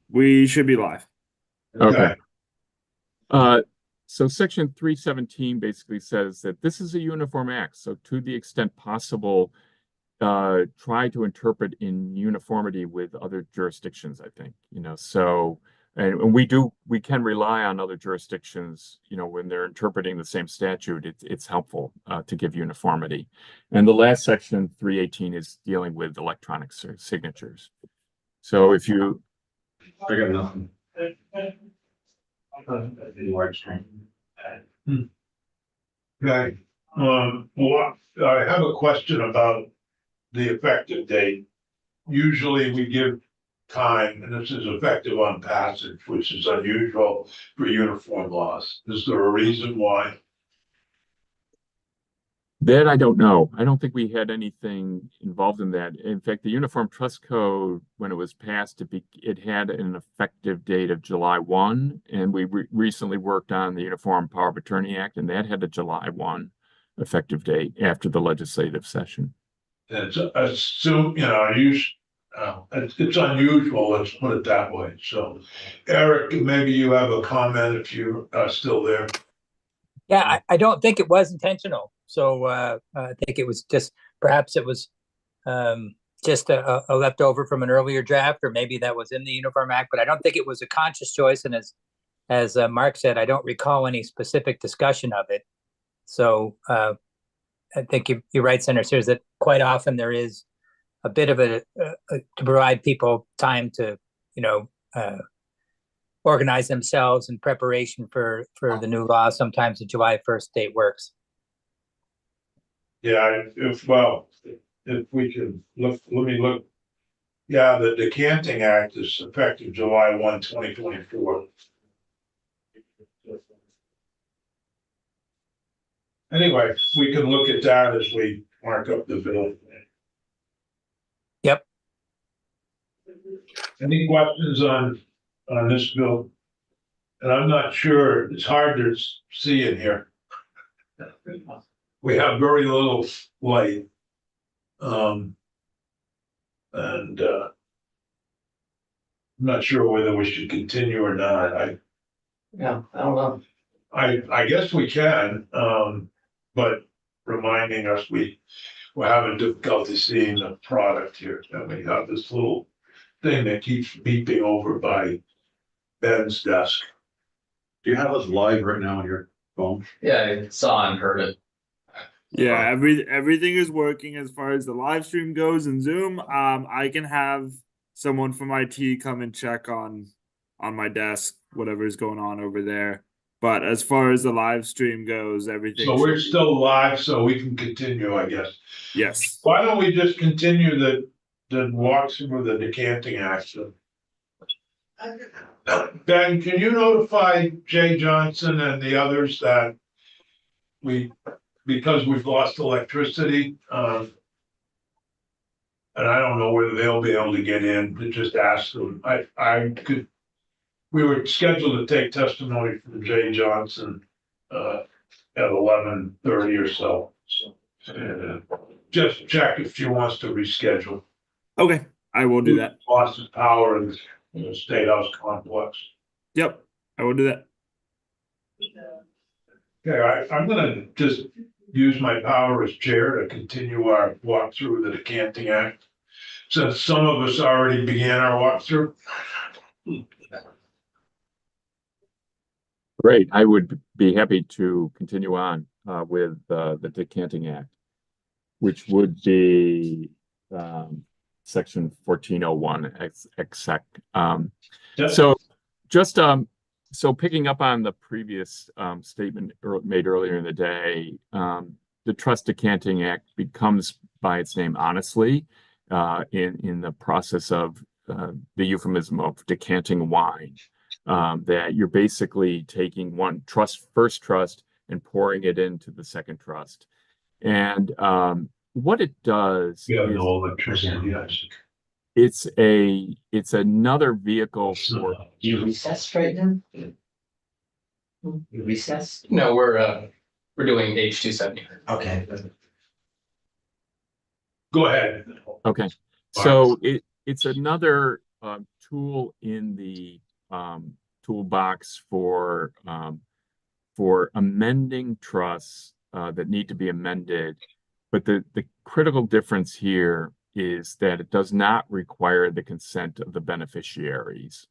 We should be live. Okay. So section 317 basically says that this is a uniform act. So to the extent possible, try to interpret in uniformity with other jurisdictions, I think, so, and we can rely on other jurisdictions, when they're interpreting the same statute, it's helpful to give uniformity. And the last section, 318, is dealing with electronic signatures. So if you... I got nothing. Okay. Well, I have a question about the effective date. Usually we give time, and this is effective on passage, which is unusual for uniform laws. Is there a reason why? That I don't know. I don't think we had anything involved in that. In fact, the Uniform Trust Code, when it was passed, it had an effective date of July 1, and we recently worked on the Uniform Power of Attorney Act, and that had a July 1 effective date after the legislative session. It's assume, it's unusual, let's put it that way. So, Eric, maybe you have a comment if you are still there. Yeah, I don't think it was intentional. So I think it was just, perhaps it was just a leftover from an earlier draft, or maybe that was in the Uniform Act, but I don't think it was a conscious choice. And as Mark said, I don't recall any specific discussion of it. So I think you're right, Senator Sears, that quite often there is a bit of to provide people time to, organize themselves in preparation for the new law. Sometimes the July 1st date works. Yeah, if we can look, let me look. Yeah, the Decanting Act is effective July 1, 2024. Anyway, we can look at that as we mark up the bill. Yep. Any questions on this bill? And I'm not sure, it's hard to see in here. We have very little light. And I'm not sure whether we should continue or not. I don't know. I guess we can, but reminding us we're having difficulty seeing the product here. And we have this little thing that keeps beeping over by Ben's desk. Do you have us live right now on your phone? Yeah, I saw and heard it. Yeah, everything is working as far as the live stream goes in Zoom. I can have someone from IT come and check on my desk, whatever is going on over there. But as far as the live stream goes, everything. So we're still live, so we can continue, I guess. Yes. Why don't we just continue the walkthrough of the Decanting Act? Ben, can you notify Jay Johnson and the others that because we've lost electricity, and I don't know whether they'll be able to get in, to just ask them. We were scheduled to take testimony from Jay Johnson at 11:30 or so. Just check if she wants to reschedule. Okay, I will do that. Lost his power in the State House complex. Yep, I will do that. Okay, I'm gonna just use my power as chair to continue our walkthrough of the Decanting Act. Since some of us already began our walkthrough. Great. I would be happy to continue on with the Decanting Act, which would be section 1401 exec. Yep. So just so picking up on the previous statement made earlier in the day, the Trust Decanting Act becomes, by its name, honestly, in the process of the euphemism of decanting wine. That you're basically taking one first trust and pouring it into the second trust. And what it does Yeah, no electricity, yes. It's another vehicle for... Do you recess right now? You recess? No, we're doing H270. Okay. Go ahead. Okay. So it's another tool in the toolbox for amending trusts that need to be amended. But the critical difference here is that it does not require the consent of the beneficiaries.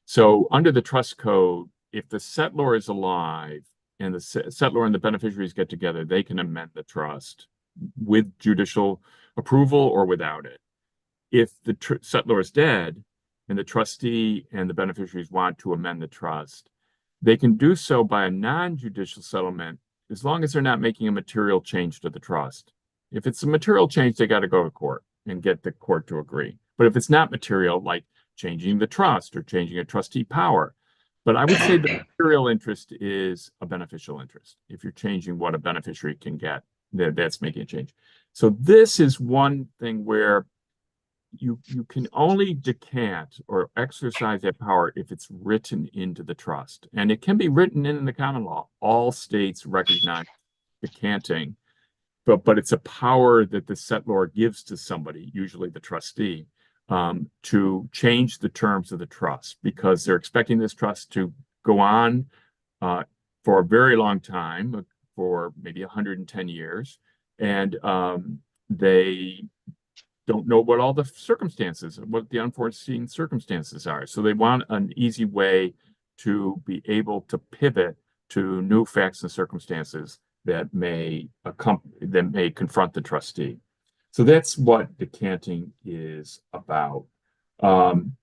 So under the trust code, if the settlor is alive and the settlor and the beneficiaries get together, they can amend the trust with judicial approval or without it. If the settlor is dead and the trustee and the beneficiaries want to amend the trust, they can do so by a non-judicial settlement as long as they're not making a material change to the trust. If it's a material change, they got to go to court and get the court to agree. But if it's not material, like changing the trust or changing a trustee power, but I would say the material interest is a beneficial interest. If you're changing what a beneficiary can get, that's making a change. So this is one thing where you can only decant or exercise that power if it's written into the trust. And it can be written in the common law. All states recognize decanting, but it's a power that the settlor gives to somebody, usually the trustee, to change the terms of the trust because they're expecting this trust to go on for a very long time, for maybe 110 years. And they don't know what all the circumstances, what the unforeseen circumstances are. So they want an easy way to be able to pivot to new facts and circumstances that may confront the trustee. So that's what decanting is about. And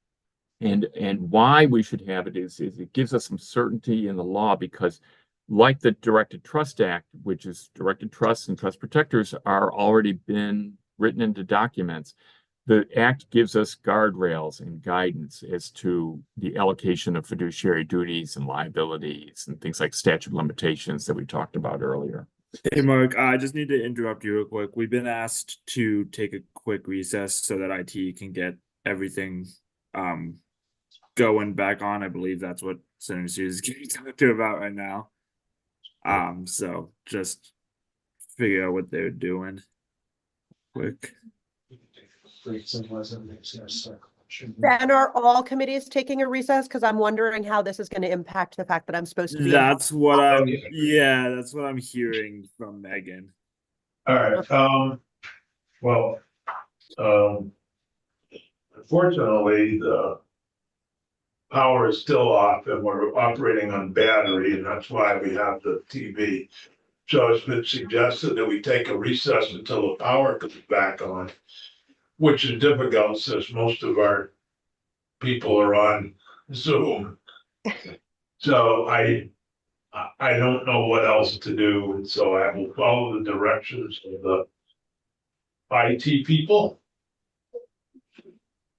why we should have it is it gives us some certainty in the law because like the Directed Trust Act, which is directed trusts and trust protectors are already been written into documents, the act gives us guardrails and guidance as to the allocation of fiduciary duties and liabilities and things like statute of limitations that we talked about earlier. Hey, Mark, I just need to interrupt you real quick. We've been asked to take a quick recess so that IT can get everything going back on. I believe that's what Senator Hughes is getting talked to about right now. So just figure out what they're doing quick. Then are all committees taking a recess? Because I'm wondering how this is going to impact the fact that I'm supposed to be. That's what that's what I'm hearing from Megan. All right, well, unfortunately, the power is still off and we're operating on battery, and that's why we have the TV. So it's been suggested that we take a recess until the power comes back on, which is difficult since most of our people are on Zoom. So I don't know what else to do, and so I will follow the directions of the IT people.